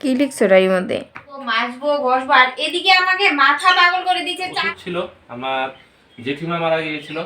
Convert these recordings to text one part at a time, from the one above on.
কি লিখছো এর মধ্যে? তো মাজবো ঘষবো আর এদিকে আমাকে মাথা পাগল করে দিচ্ছে। ছিল আমার জেঠিমা মারা গিয়েছিল।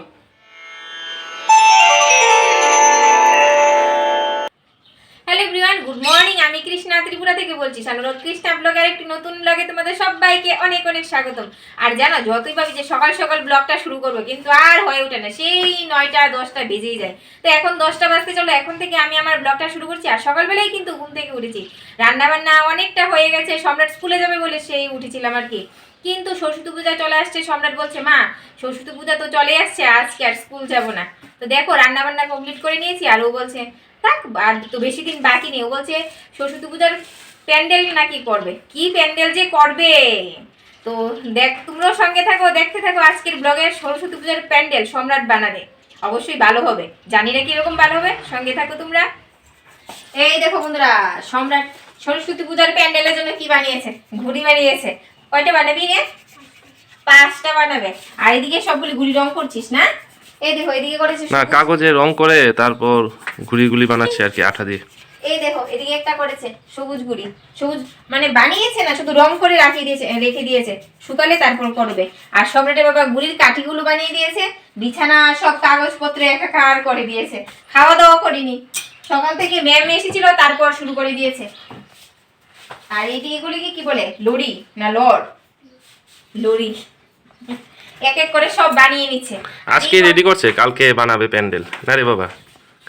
Hello everyone, good morning. আমি কৃষ্ণা ত্রিপুরা থেকে বলছি। সানুরোধ কৃষ্ণা ব্লগের একটি নতুন ব্লগে তোমাদের সবাইকে অনেক অনেক স্বাগতম। আর জানো, যতই ভাবি যে সকাল সকাল ব্লগটা শুরু করবো, কিন্তু আর হয়ে ওঠে না, সেই 9টা 10টা বেজেই যায়। তো এখন 10টা বাজতে চলো, এখন থেকে আমি আমার ব্লগটা শুরু করছি। আর সকালবেলায় কিন্তু ঘুম থেকে উঠেছি, রান্নাবান্না অনেকটা হয়ে গেছে। সম্রাট স্কুলে যাবে বলে সেই উঠেছিলাম আর কি। কিন্তু সরস্বতী পূজা চলে আসছে। সম্রাট বলছে, মা সরস্বতী পূজা তো চলে আসছে, আজকে আর স্কুল যাব না। তো দেখো, রান্নাবান্না কমপ্লিট করে নিয়েছি। আর ও বলছে থাক, আর তো বেশি দিন বাকি নেই। ও বলছে সরস্বতী পূজার প্যান্ডেল নাকি করবে, কি প্যান্ডেল যে করবে। তো দেখ, তোমরাও সঙ্গে থাকো, দেখতে থাকো আজকের ব্লগের সরস্বতী পূজার প্যান্ডেল সম্রাট বানাবে। অবশ্যই ভালো হবে, জানি না কিরকম ভালো হবে, সঙ্গে থাকো তোমরা। এই দেখো বন্ধুরা, সম্রাট সরস্বতী পূজার প্যান্ডেলের জন্য কি বানিয়েছে, ঘুড়ি বানিয়েছে। কয়টা বানাবি রে? 5টা বানাবে। আর এদিকে সবগুলি ঘুড়ি রং করছিস না? এই দেখো, এদিকে করেছে না, কাগজে রং করে তারপর গুড়ি বানাচ্ছে আর কি, আঠা দিয়ে। এই দেখো, এদিকে একটা করেছে সবুজ গুড়ি। সবুজ মানে বানিয়েছে না, শুধু রং করে রেখে দিয়েছে, শুকালে তারপর করবে। আর সম্রাটের বাবা গুড়ির কাঠিগুলো বানিয়ে দিয়েছে, বিছানা সব কাগজপত্র একাকার করে দিয়েছে। খাওয়া দাওয়া করিনি, সকাল থেকে ম্যাম এসেছিল, তারপর শুরু করে দিয়েছে। আর এইগুলিকে কি বলে, লড়ি না লড়? লড়ি। এক এক করে সব বানিয়ে নিচ্ছে। আজকে রেডি করছে, কালকে বানাবে প্যান্ডেল। না রে বাবা,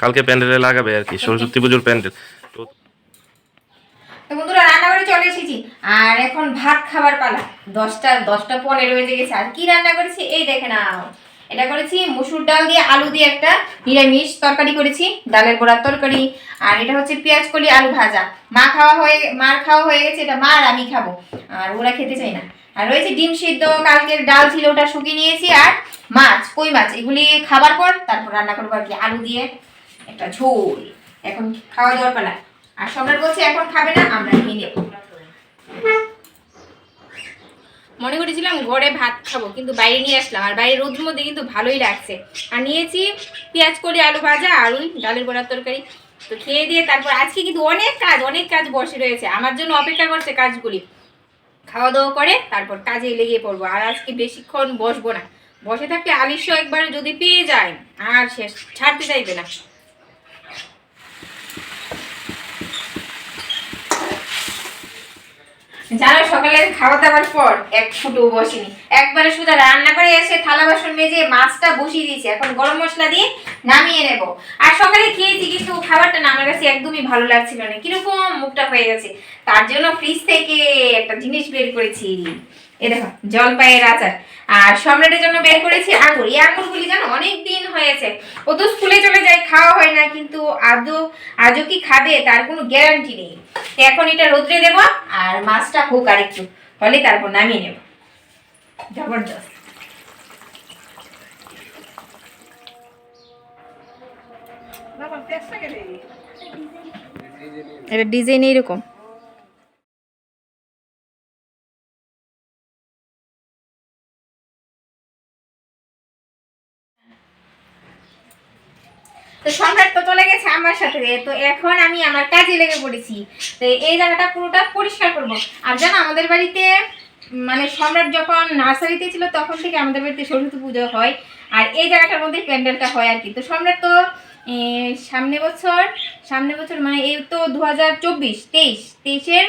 কালকে প্যান্ডেলে লাগাবে আর কি, সরস্বতী পুজোর প্যান্ডেল। তো বন্ধুরা, রান্নাঘরে চলে এসেছি। আর এখন ভাত খাবার পালা। 10টা 10টা 15 বেজে গেছে। আর কি রান্না করেছি এই দেখে নাও। এটা করেছি মসুর ডাল দিয়ে আলু দিয়ে একটা নিরামিষ তরকারি করেছি, ডালের বড়ার তরকারি। আর এটা হচ্ছে পেঁয়াজ কলি আলু ভাজা। মার খাওয়া হয়ে গেছে, এটা মা আর আমি খাবো, আর ওরা খেতে চাই না। আর রয়েছে ডিম সিদ্ধ, কালকের ডাল ছিল ওটা শুকিয়ে নিয়েছি। আর মাছ, কই মাছ, এগুলি খাবার পর তারপর রান্না করবো আর কি, আলু দিয়ে একটা ঝোল। এখন খাওয়া দাওয়ার পালা। আর সম্রাট বলছে এখন খাবে না, আমরা খেয়ে নেব। মনে করেছিলাম ঘরে ভাত খাবো, কিন্তু বাইরে নিয়ে আসলাম। আর বাইরে রোদের মধ্যে কিন্তু ভালোই লাগছে। আর নিয়েছি পেঁয়াজ কলি আলু ভাজা আর ওই ডালের বড়ার তরকারি। তো খেয়ে দিয়ে তারপর আজকে কিন্তু অনেক কাজ বসে রয়েছে, আমার জন্য অপেক্ষা করছে কাজগুলি। খাওয়া দাওয়া করে তারপর কাজে লেগে পড়বো। আর আজকে বেশিক্ষণ বসবো না, বসে থাকলে আলিস্য একবার যদি পেয়ে যায় আর শেষ, ছাড়তে চাইবে না। জানো, সকালে খাওয়া দাওয়ার পর এক ফুটো বসিনি, একবারে সোজা রান্না করে এসে থালা বাসন মেজে মাছটা বসিয়ে দিয়েছি। এখন গরম মশলা দিয়ে নামিয়ে নেব। আর সকালে খেয়েছি, কিন্তু খাবারটা না আমার কাছে একদমই ভালো লাগছিল না, কিরকম মুখটা হয়ে গেছে। তার জন্য ফ্রিজ থেকে একটা জিনিস বের করেছি, এ দেখো জলপাইয়ের আচার। আর সম্রাটের জন্য বের করেছি আঙুর। এই আঙুরগুলি জানো অনেক দিন হয়েছে, ও তো স্কুলে চলে যায়, খাওয়া হয় না। কিন্তু আজও কি খাবে তার কোনো গ্যারান্টি নেই। এখন এটা রোদ্রে দেবো, আর মাছটা হোক আর একটু, হলে তারপর নামিয়ে নেব। জবরদস্ত। এটা ডিজাইন এইরকম। তো সম্রাট তো চলে গেছে আমার সাথে, তো এখন আমি আমার কাজে লেগে পড়েছি। তো এই জায়গাটা পুরোটা পরিষ্কার করব। আর জানো, আমাদের বাড়িতে মানে সম্রাট যখন নার্সারিতে ছিল তখন থেকে আমাদের বাড়িতে সরস্বতী পুজো হয়। আর এই জায়গাটার মধ্যে প্যান্ডেলটা হয় আর কি। তো সম্রাট তো সামনে বছর মানে এই তো 2023-23-23-এর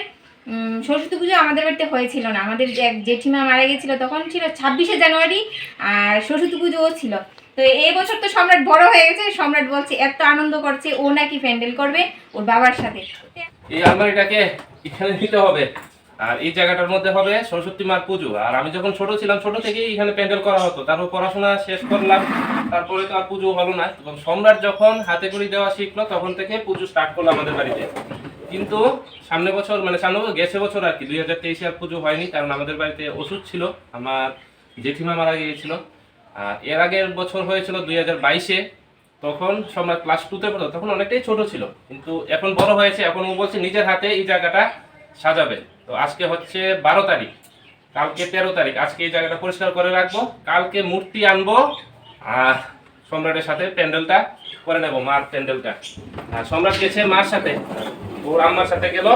সরস্বতী পুজো আমাদের বাড়িতে হয়েছিল না। আমাদের এক জেঠিমা মারা গেছিলো, তখন ছিল 26শে জানুয়ারি, আর সরস্বতী পুজোও ছিল। তো এই বছর তো সম্রাট বড় হয়ে গেছে, সম্রাট বলছে এত আনন্দ করছে, ও নাকি প্যান্ডেল করবে ওর বাবার সাথে। এই আলমারিটাকে এখানে নিতে হবে, আর এই জায়গাটার মধ্যে হবে সরস্বতী মার পুজো। আর আমি যখন ছোট ছিলাম, ছোট থেকেই এখানে প্যান্ডেল করা হতো। তারপর পড়াশোনা শেষ করলাম, তারপরে তো আর পুজো হলো না। তখন সম্রাট যখন হাতে করি দেওয়া শিখলো, তখন থেকে পুজো স্টার্ট করলো আমাদের বাড়িতে। কিন্তু সামনে বছর গেছে বছর আর কি 2023-এ আর পুজো হয়নি, কারণ আমাদের বাড়িতে ওষুধ ছিল, আমার জেঠিমা মারা গিয়েছিল। আর এর আগের বছর হয়েছিল 2022-এ, তখন সম্রাট ক্লাস 2-তে পড়তো, তখন অনেকটাই ছোট ছিল। কিন্তু এখন বড় হয়েছে, এখন ও বলছে নিজের হাতে এই জায়গাটা সাজাবে। তো আজকে হচ্ছে 12 তারিখ, কালকে 13 তারিখ। আজকে এই জায়গাটা পরিষ্কার করে রাখবো, কালকে মূর্তি আনবো, আর সম্রাটের সাথে প্যান্ডেলটা করে নেব, মার প্যান্ডেলটা। আর সম্রাট গেছে মার সাথে, ওর আম্মার সাথে গেল।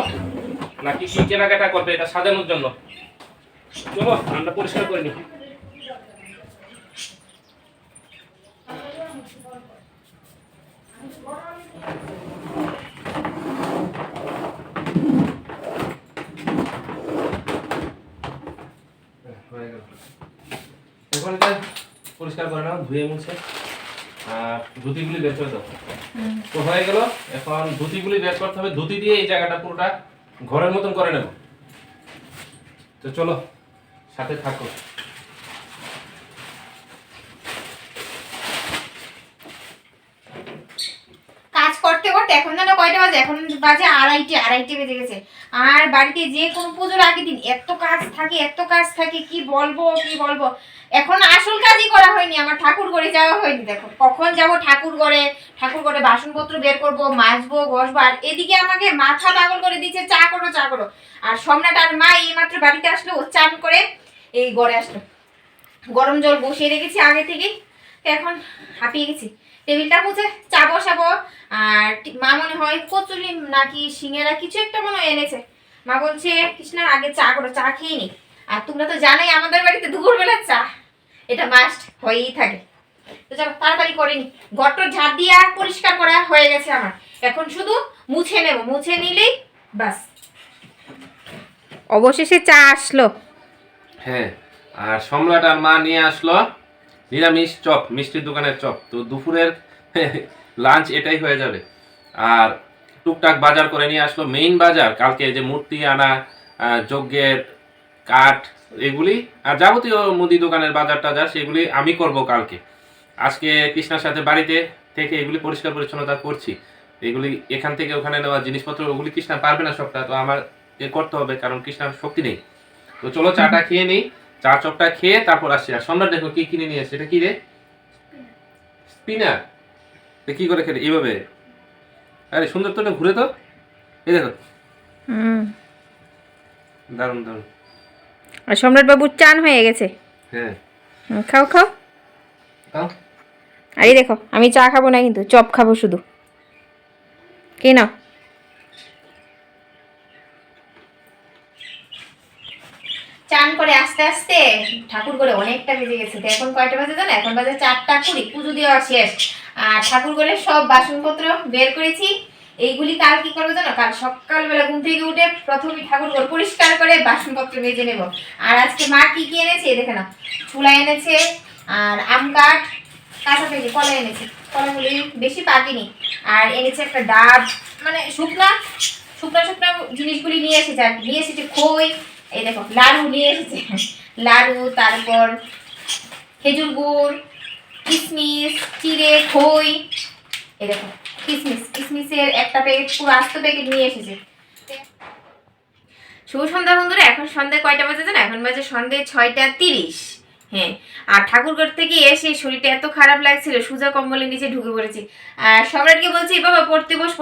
নাকি কি কেনাকাটা করবে এটা সাজানোর জন্য? চলো আমরা পরিষ্কার করে নিই। এখন এটা পরিষ্কার করে নাও, ধুয়ে মুছে আর ধুতিগুলি বের করে দাও। তো হয়ে গেল, এখন ধুতিগুলি বের করতে হবে। ধুতি দিয়ে এই জায়গাটা পুরোটা ঘরের মতন করে নেব। তো চলো সাথে থাকো। কাজ করতে করতে এখন যেন কয়টা বাজে, এখন বাজে আড়াইটে বেজে গেছে। আর বাড়িতে যে কোনো পুজোর আগের দিন এত কাজ থাকে কি বলবো। এখন আসল কাজই করা হয়নি, আমার ঠাকুর ঘরে যাওয়া হয়নি। দেখো কখন যাব ঠাকুর ঘরে বাসনপত্র বের করব, মাজবো, ঘষবো। আর এদিকে আমাকে মাথা পাগল করে দিচ্ছে, চা করো। আর সম্রাট আর মা এই মাত্র বাড়িতে আসলো, ও চান করে এই ঘরে আসলো। গরম জল বসিয়ে রেখেছি আগে থেকেই, এখন হাঁপিয়ে গেছি। টেবিলটা মুছে চা বসাবো। আর মা মনে হয় কচুরি নাকি সিঙ্গারা কিছু একটা মনে হয় এনেছে। মা বলছে কৃষ্ণা আগে চা করো, চা খেয়ে নি। আর তোমরা তো জানোই আমাদের বাড়িতে দুপুরবেলা চা এটা মাস্ট হয়েই থাকে। তো চলো তাড়াতাড়ি করে নি। ঘরটা ঝাড় দিয়া পরিষ্কার করা হয়ে গেছে আমার, এখন শুধু মুছে নেব, মুছে নিলেই বাস। অবশেষে চা আসলো। হ্যাঁ, আর সম্রাট আর মা নিয়ে আসলো নিরামিষ চপ, মিষ্টির দোকানের চপ। তো দুপুরের লাঞ্চ এটাই হয়ে যাবে। আর টুকটাক বাজার করে নিয়ে আসলো, মেইন বাজার কালকে যে মূর্তি আনা, যজ্ঞের কাঠ, এগুলি আর যাবতীয় মুদি দোকানের বাজার টাজার সেগুলি আমি করব কালকে। আজকে কৃষ্ণার সাথে বাড়িতে থেকে এগুলি পরিষ্কার পরিচ্ছন্নতা করছি। এগুলি এখান থেকে ওখানে নেওয়া জিনিসপত্র, ওগুলি কৃষ্ণা পারবে না সবটা, তো আমার করতে হবে কারণ কৃষ্ণার শক্তি নেই। তো চলো চাটা খেয়ে নিই, চা চপটা খেয়ে তারপর আসছি। আর সম্রাট দেখো কি কিনে নিয়ে এসেছে, এটা কি রে? স্পিনার। কি করে খেলে এইভাবে? আরে সুন্দর তো, না ঘুরে তো, এই দেখো। দারুণ। আর সম্রাট বাবুর চান হয়ে গেছে। হ্যাঁ, খাও। আর এই দেখো আমি চা খাবো না, কিন্তু চপ খাবো শুধু। কে নাও। চান করে আস্তে আস্তে ঠাকুর করে অনেকটা বেজে গেছে। তো এখন কয়টা বাজে জানো? এখন বাজে 4:20। পুজো দেওয়া শেষ। আর ঠাকুর করে সব বাসনপত্র বের করেছি। এইগুলি কাল কি করবো জানো? কাল সকালবেলা ঘুম থেকে উঠে প্রথমে ঠাকুর ঘর পরিষ্কার করে বাসনপত্র মেজে নেব। আর আজকে মা কি এনেছে দেখে নাও। ছোলা এনেছে আর আম কাঠ, কাঁচা পেঁপে, কলা এনেছে। কলাগুলি বেশি পাকেনি। আর এনেছে একটা ডাব, মানে শুকনা জিনিসগুলি নিয়ে এসেছে। আর নিয়ে এসেছে খই, এই দেখো লাড়ু নিয়ে এসেছে, লাড়ু, তারপর খেজুর গুড়, কিশমিশ, চিড়ে, খই, এই দেখো কিশমিশের একটা প্যাকেট, পুরো আস্ত প্যাকেট নিয়ে এসেছে। শুভ সন্ধ্যা বন্ধুরা। এখন সন্ধ্যে কয়টা বাজে জানো? এখন বাজে সন্ধ্যে 6:30। হ্যাঁ, আর ঠাকুরঘর থেকে এসে শরীরটা এত খারাপ লাগছিল, সুজা কম্বলের নিচে ঢুকে পড়েছি। আর সম্রাটকে বলছি বাবা পড়তে বস,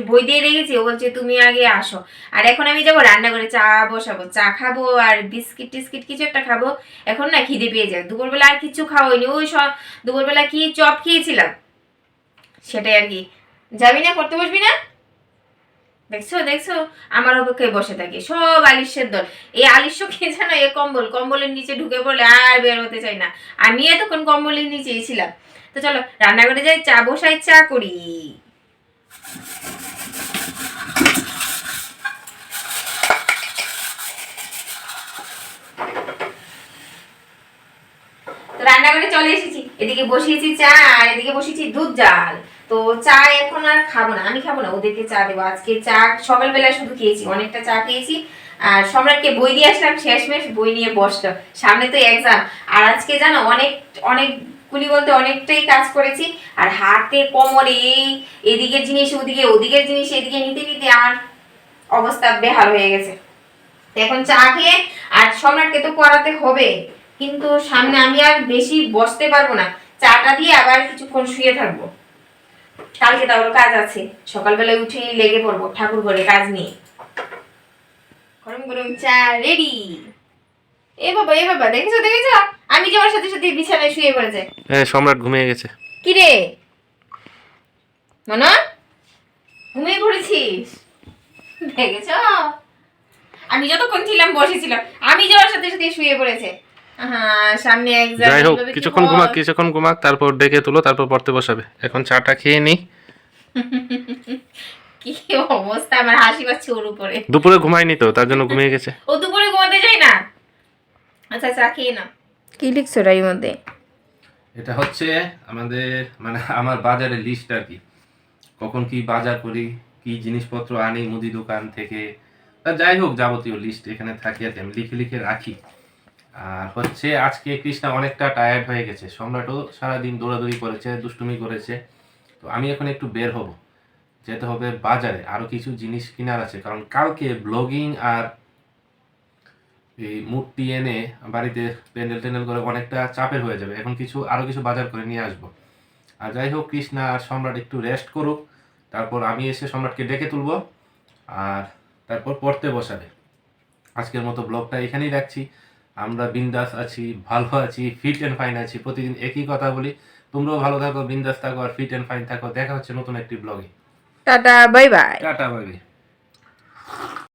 বই দিয়ে রেখেছি। ও বলছে তুমি আগে আসো। আর এখন আমি যাবো রান্না করে চা বসাবো, চা খাবো আর বিস্কিট টিস্কিট কিছু একটা খাবো। এখন না খিদে পেয়ে যায়। দুপুরবেলা আর কিছু খাওয়া হয়নি, ওই সব দুপুরবেলা কি চপ খেয়েছিলাম, সেটাই আর কি। যাবি না, পড়তে বসবি না? দেখছো আমার অপেক্ষায় বসে থাকে সব আলিশের দল। এই আলিশ্য কে জানো? এ কম্বলের নিচে ঢুকে পড়লে আর বের হতে চাই না। আমি এতক্ষণ কম্বলের নিচেই ছিলাম। তো চলো রান্নাঘরে যাই, চা বসাই, চা করি। রান্নাঘরে চলে এসেছি, এদিকে বসিয়েছি চা আর এদিকে বসিয়েছি দুধ জাল। তো চা এখন আর খাবো না, আমি খাবো না, ওদেরকে চা দেবো। আজকে চা সকালবেলা শুধু খেয়েছি, অনেকটা চা খেয়েছি। আর সম্রাটকে বই দিয়ে আসলাম, শেষমেশ বই নিয়ে বসলো। সামনে তো এক্সাম। আর আজকে জানো অনেকগুলি বলতে অনেকটাই কাজ করেছি। আর হাতে কোমরে এদিকের জিনিস ওদিকে, ওদিকের জিনিস এদিকে নিতে নিতে আমার অবস্থা বেহাল হয়ে গেছে। এখন চা খেয়ে, আর সম্রাটকে তো পড়াতে হবে, কিন্তু সামনে আমি আর বেশি বসতে পারবো না। চাটা দিয়ে আবার কিছুক্ষণ শুয়ে থাকবো। কালকে তাহলে কাজ আছে, সকালবেলায় উঠে লেগে পড়বো ঠাকুর ঘরে কাজ নিয়ে। গরম গরম চা রেডি। এ বাবা দেখেছো আমি যাওয়ার সাথে সাথে বিছানায় শুয়ে পড়েছে। হ্যাঁ, সম্রাট ঘুমিয়ে গেছে। কি রে মনা, ঘুমিয়ে পড়েছিস? দেখেছো আমি যতক্ষণ ছিলাম বসেছিলাম, আমি যাওয়ার সাথে সাথে শুয়ে পড়েছে। হ্যাঁ, সামনে এক্সাম। যাই হোক, কিছুক্ষণ ঘুমাক, তারপর ডেকে তুলো, তারপর পড়তে বসাবে। এখন চাটা খেয়ে নি। কি অবস্থা, আমার হাসি পাচ্ছে ওর উপরে। দুপুরে ঘুমায়নি তো, তার জন্য ঘুমিয়ে গেছে। ও দুপুরে ঘুমাতে যায় না। আচ্ছা চা খেয়ে না। কি লিখছো এর মধ্যে? এটা হচ্ছে আমাদের মানে আমার বাজারের লিস্ট আর কি, কখন কি বাজার করি, কি জিনিসপত্র আনি মুদি দোকান থেকে, তা যাই হোক যাবতীয় লিস্ট এখানে থাকে আর কি, আমি লিখে লিখে রাখি। আর হচ্ছে আজকে কৃষ্ণা অনেকটা টায়ার্ড হয়ে গেছে, সম্রাটও সারাদিন দৌড়াদৌড়ি করেছে, দুষ্টুমি করেছে। তো আমি এখন একটু বের হব, যেতে হবে বাজারে, আরো কিছু জিনিস কেনার আছে, কারণ কালকে ব্লগিং আর এই মূর্তি এনে বাড়িতে প্যান্ডেল ট্যান্ডেল করে অনেকটা চাপের হয়ে যাবে। এখন আরো কিছু বাজার করে নিয়ে আসবো। আর যাই হোক, কৃষ্ণা আর সম্রাট একটু রেস্ট করুক, তারপর আমি এসে সম্রাটকে ডেকে তুলবো, আর তারপর পড়তে বসাবে। আজকের মতো ব্লগটা এখানেই রাখছি। আমরা বিন্দাস আছি, ভালো আছি, ফিট অ্যান্ড ফাইন আছি, প্রতিদিন একই কথা বলি। তোমরাও ভালো থাকো, বিন্দাস থাকো আর ফিট অ্যান্ড ফাইন থাকো। দেখা হচ্ছে নতুন একটি ব্লগে। Tata, bye bye. Tata, bye bye.